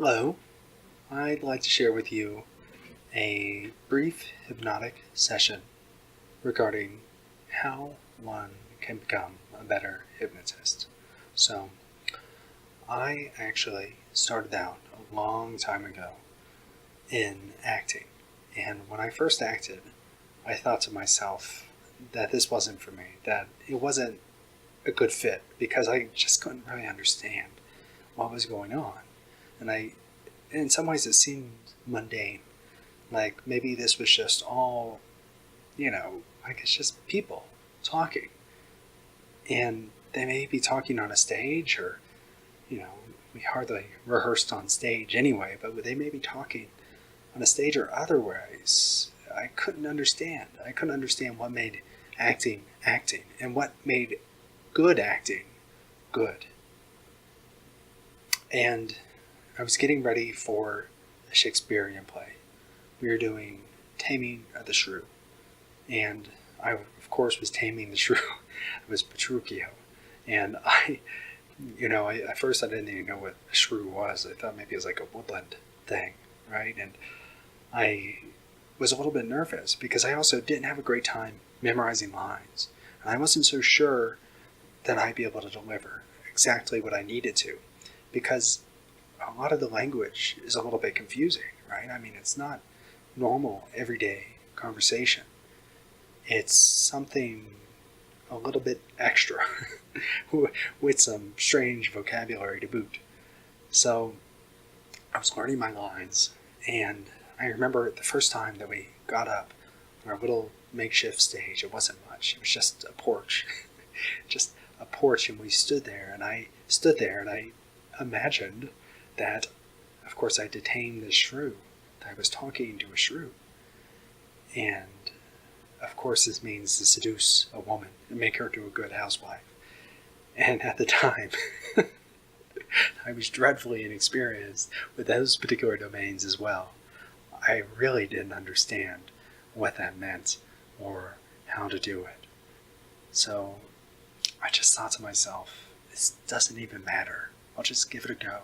Hello, I'd like to share with you a brief hypnotic session regarding how one can become a better hypnotist. So, I actually started out a long time ago in acting, and when I first acted, I thought to myself that this wasn't for me, that it wasn't a good fit because I just couldn't really understand what was going on. And in some ways, it seemed mundane. Like maybe this was just all, like it's just people talking. And they may be talking on a stage or, we hardly rehearsed on stage anyway, but they may be talking on a stage or otherwise. I couldn't understand. I couldn't understand what made acting acting and what made good acting good. And I was getting ready for a Shakespearean play. We were doing Taming of the Shrew. And I, of course, was taming the shrew. I was Petruchio. And at first I didn't even know what a shrew was. I thought maybe it was like a woodland thing, right? And I was a little bit nervous because I also didn't have a great time memorizing lines. And I wasn't so sure that I'd be able to deliver exactly what I needed to, because a lot of the language is a little bit confusing, right? I mean, it's not normal, everyday conversation. It's something a little bit extra with some strange vocabulary to boot. So I was learning my lines, and I remember the first time that we got up on our little makeshift stage. It wasn't much. It was just a porch. Just a porch, and we stood there, and I imagined that, of course, I detained the shrew, that I was talking to a shrew. And, of course, this means to seduce a woman and make her into a good housewife. And at the time, I was dreadfully inexperienced with those particular domains as well. I really didn't understand what that meant or how to do it. So I just thought to myself, this doesn't even matter. I'll just give it a go.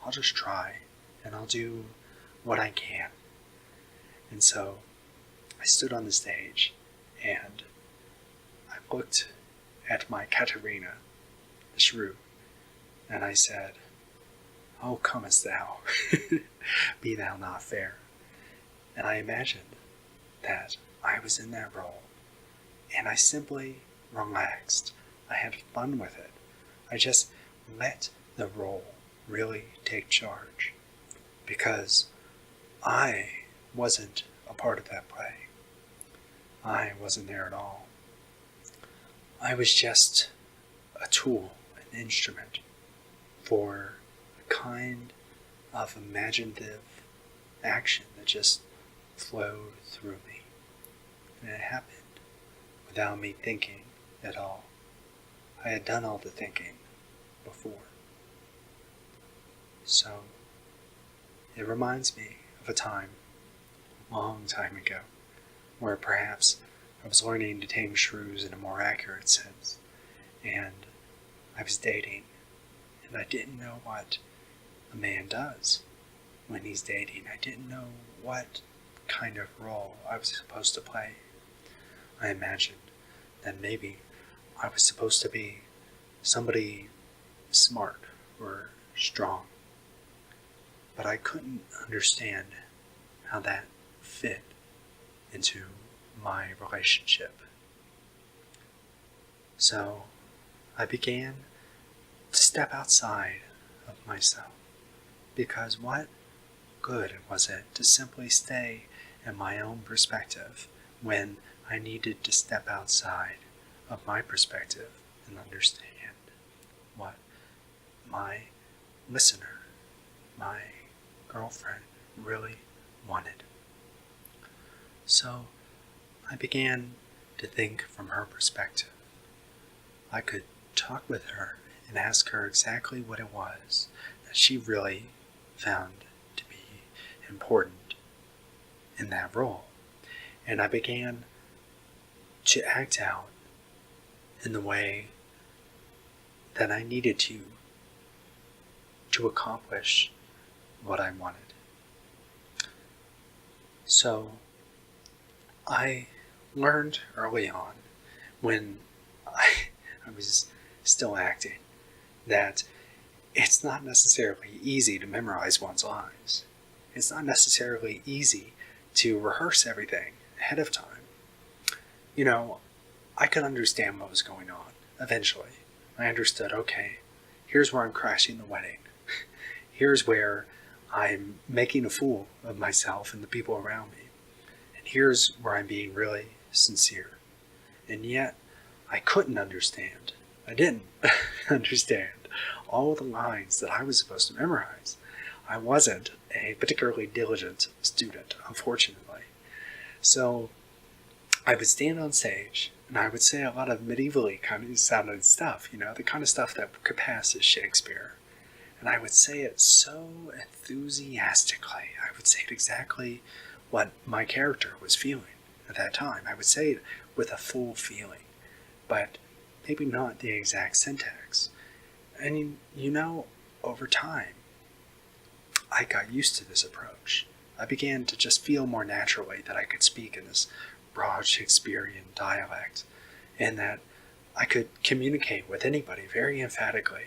I'll just try, and I'll do what I can. And so I stood on the stage, and I looked at my Katerina, the shrew, and I said, "Oh, comest thou, be thou not fair." And I imagined that I was in that role, and I simply relaxed. I had fun with it. I just let the role really take charge, because I wasn't a part of that play. I wasn't there at all. I was just a tool, an instrument for a kind of imaginative action that just flowed through me. And it happened without me thinking at all. I had done all the thinking before. So it reminds me of a time, a long time ago, where perhaps I was learning to tame shrews in a more accurate sense, and I was dating, and I didn't know what a man does when he's dating. I didn't know what kind of role I was supposed to play. I imagined that maybe I was supposed to be somebody smart or strong, but I couldn't understand how that fit into my relationship. So I began to step outside of myself, because what good was it to simply stay in my own perspective when I needed to step outside of my perspective and understand what my listener, my girlfriend, really wanted. So I began to think from her perspective. I could talk with her and ask her exactly what it was that she really found to be important in that role. And I began to act out in the way that I needed to accomplish what I wanted. So I learned early on when I was still acting that it's not necessarily easy to memorize one's lines. It's not necessarily easy to rehearse everything ahead of time. I could understand what was going on eventually. I understood, okay, here's where I'm crashing the wedding. Here's where I'm making a fool of myself and the people around me. And here's where I'm being really sincere. And yet, I couldn't understand. I didn't understand all the lines that I was supposed to memorize. I wasn't a particularly diligent student, unfortunately. So I would stand on stage and I would say a lot of medievally kind of sounding stuff, the kind of stuff that could pass as Shakespeare. And I would say it so enthusiastically. I would say it exactly what my character was feeling at that time. I would say it with a full feeling, but maybe not the exact syntax. And over time, I got used to this approach. I began to just feel more naturally that I could speak in this broad Shakespearean dialect, and that I could communicate with anybody very emphatically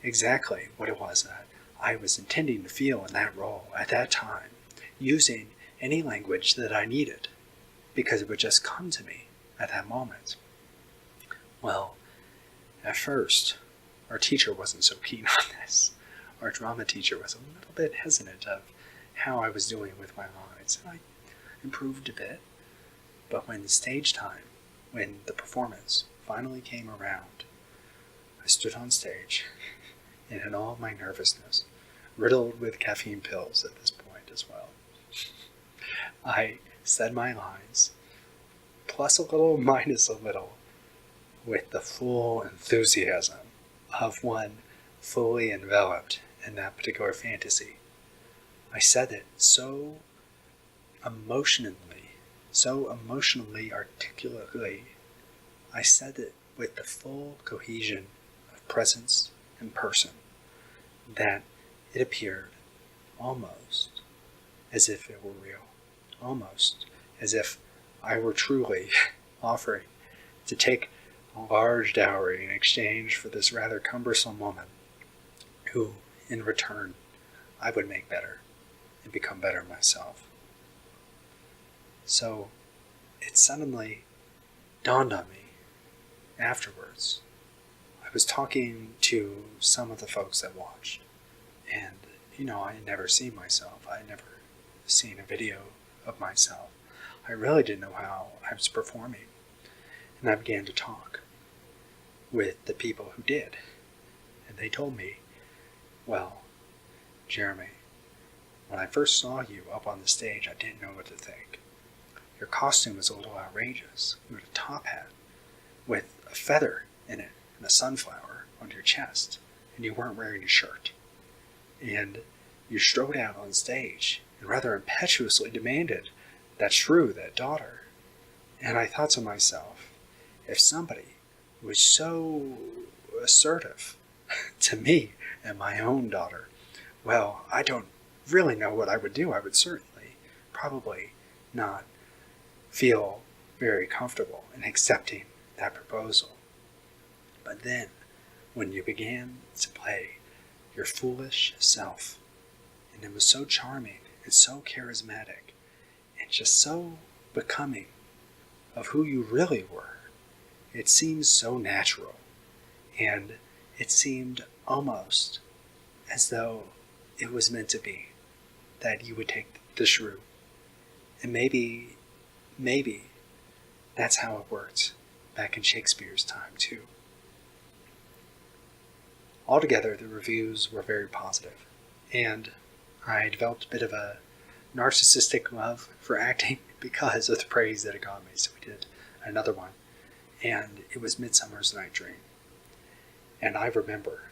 exactly what it was that I was intending to feel in that role at that time, using any language that I needed, because it would just come to me at that moment. Well, at first, our teacher wasn't so keen on this. Our drama teacher was a little bit hesitant of how I was doing with my lines, and I improved a bit. But when the stage time, when the performance finally came around, I stood on stage, and in all my nervousness, riddled with caffeine pills at this point as well, I said my lines, plus a little, minus a little, with the full enthusiasm of one fully enveloped in that particular fantasy. I said it so emotionally articulately. I said it with the full cohesion of presence and person that it appeared almost as if it were real, almost as if I were truly offering to take a large dowry in exchange for this rather cumbersome woman who, in return, I would make better and become better myself. So it suddenly dawned on me afterwards. I was talking to some of the folks that watched, and I had never seen myself. I had never seen a video of myself. I really didn't know how I was performing. And I began to talk with the people who did. And they told me, well, Jeremy, when I first saw you up on the stage, I didn't know what to think. Your costume was a little outrageous. You had a top hat with a feather in it and a sunflower on your chest, and you weren't wearing a shirt. And you strode out on stage and rather impetuously demanded that shrew, that daughter. And I thought to myself, if somebody was so assertive to me and my own daughter, well, I don't really know what I would do. I would certainly probably not feel very comfortable in accepting that proposal. But then, when you began to play your foolish self, and it was so charming and so charismatic and just so becoming of who you really were, it seemed so natural, and it seemed almost as though it was meant to be, that you would take the shrew. And maybe that's how it worked back in Shakespeare's time too. Altogether, the reviews were very positive, and I developed a bit of a narcissistic love for acting because of the praise that it got me. So we did another one, and it was Midsummer's Night Dream. And I remember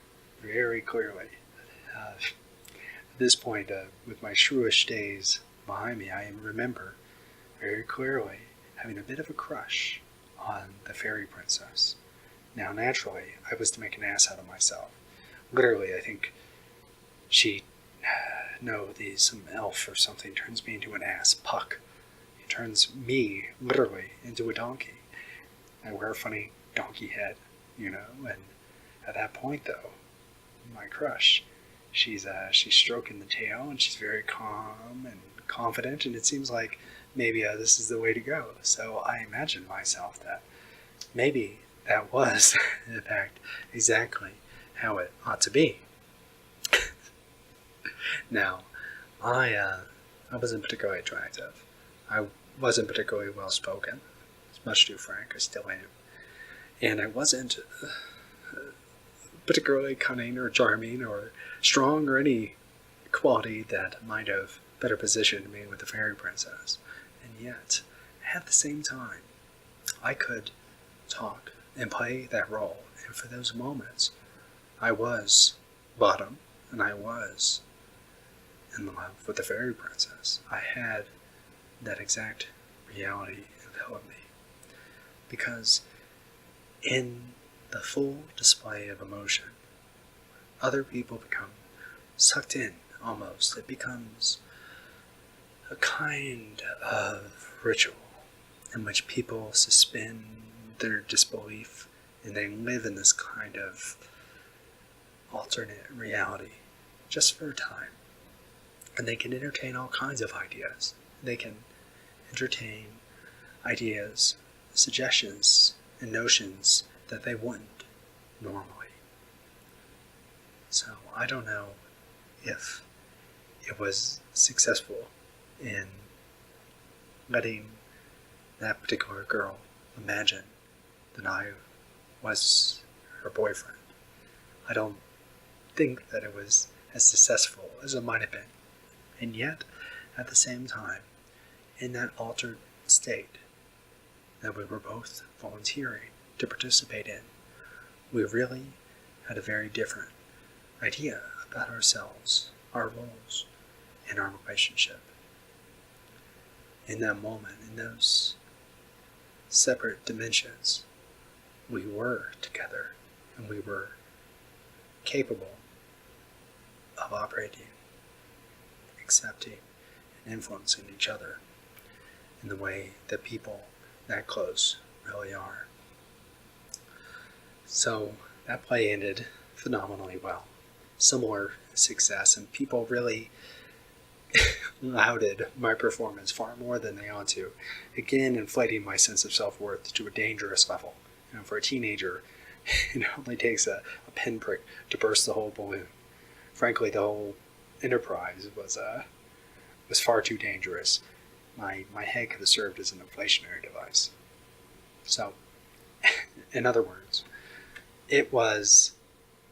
very clearly, at this point, with my shrewish days behind me, I remember very clearly having a bit of a crush on the fairy princess. Now, naturally, I was to make an ass out of myself. Literally, I think she no, some elf or something turns me into an ass. Puck. He turns me, literally, into a donkey. I wear a funny donkey head, and at that point, though, my crush, she's stroking the tail, and she's very calm and confident, and it seems like maybe this is the way to go. So I imagine myself that maybe that was, in fact, exactly how it ought to be. Now, I wasn't particularly attractive. I wasn't particularly well spoken. It's much too frank, I still am. And I wasn't particularly cunning or charming or strong or any quality that might have better positioned me with the fairy princess. And yet, at the same time, I could talk and play that role. And for those moments, I was bottom and I was in love with the fairy princess. I had that exact reality envelop me. Because in the full display of emotion, other people become sucked in almost. It becomes a kind of ritual in which people suspend their disbelief and they live in this kind of alternate reality just for a time. And they can entertain all kinds of ideas. They can entertain ideas, suggestions, and notions that they wouldn't normally. So I don't know if it was successful in letting that particular girl imagine that I was her boyfriend. I don't think that it was as successful as it might have been. And yet, at the same time, in that altered state that we were both volunteering to participate in, we really had a very different idea about ourselves, our roles, and our relationship. In that moment, in those separate dimensions, we were together and we were capable of operating, accepting, and influencing each other in the way that people that close really are. So that play ended phenomenally well. Similar success, and people really lauded my performance far more than they ought to, again inflating my sense of self-worth to a dangerous level. For a teenager, it only takes a pinprick to burst the whole balloon. Frankly, the whole enterprise was far too dangerous. My head could have served as an inflationary device. So, in other words, it was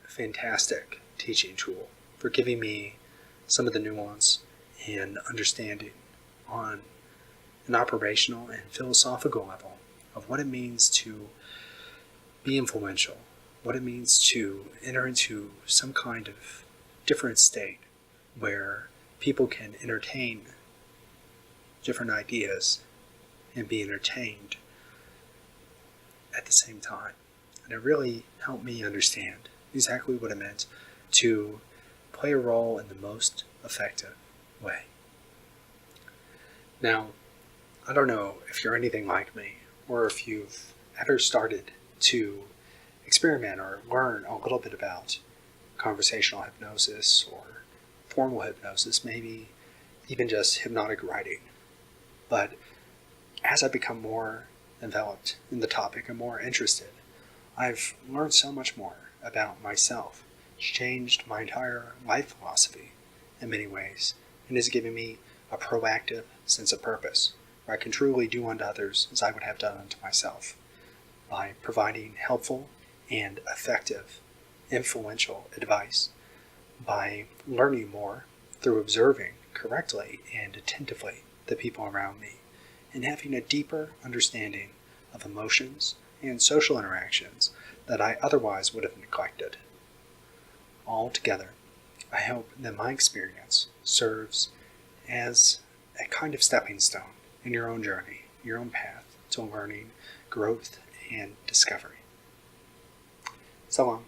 a fantastic teaching tool for giving me some of the nuance and understanding on an operational and philosophical level of what it means to be influential, what it means to enter into some kind of different state where people can entertain different ideas and be entertained at the same time. And it really helped me understand exactly what it meant to play a role in the most effective way. Now, I don't know if you're anything like me, or if you've ever started to experiment or learn a little bit about conversational hypnosis or formal hypnosis, maybe even just hypnotic writing. But as I become more enveloped in the topic and more interested, I've learned so much more about myself. It's changed my entire life philosophy in many ways, and has given me a proactive sense of purpose, where I can truly do unto others as I would have done unto myself, by providing helpful and effective, influential advice, by learning more through observing correctly and attentively the people around me, and having a deeper understanding of emotions and social interactions that I otherwise would have neglected. Altogether, I hope that my experience serves as a kind of stepping stone in your own journey, your own path to learning, growth, and discovery. So long.